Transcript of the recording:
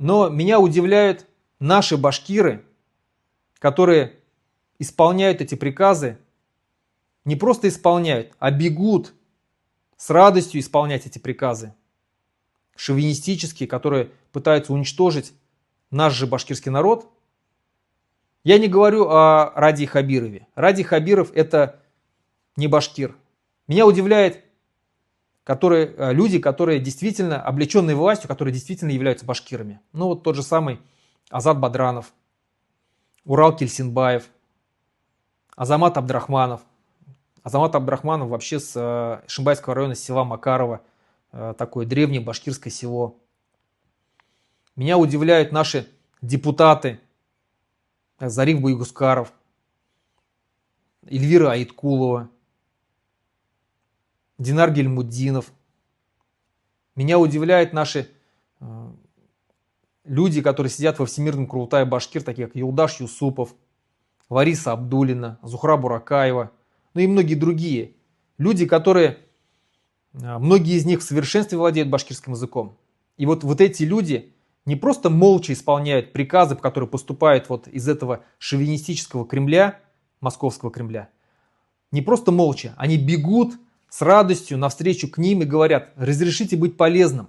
Но меня удивляют наши башкиры, которые исполняют эти приказы, не просто исполняют, а бегут с радостью исполнять эти приказы. Шовинистические, которые пытаются уничтожить наш же башкирский народ. Я не говорю о Ради Хабирове. Ради Хабиров это не башкир. Меня удивляет люди, которые действительно облеченные властью, которые действительно являются башкирами. Ну вот тот же самый Азат Бадранов, Урал Кельсинбаев, Азамат Абдрахманов. Азамат Абдрахманов вообще с Ишимбайского района, с села Макарова, такое древнее башкирское село. Меня удивляют наши депутаты, Зариф Байгускаров, Эльвира Айткулова, Динар Гельмуддинов. Меня удивляют наши люди, которые сидят во Всемирном Курултае башкир, такие как Юлдаш Юсупов, Лариса Абдуллина, Зухра Буракаева, ну и многие другие. Люди, которые, многие из них в совершенстве владеют башкирским языком. И вот эти люди не просто молча исполняют приказы, которые поступают вот из этого шовинистического Кремля, московского Кремля. Не просто молча, они бегут с радостью навстречу к ним и говорят: разрешите быть полезным.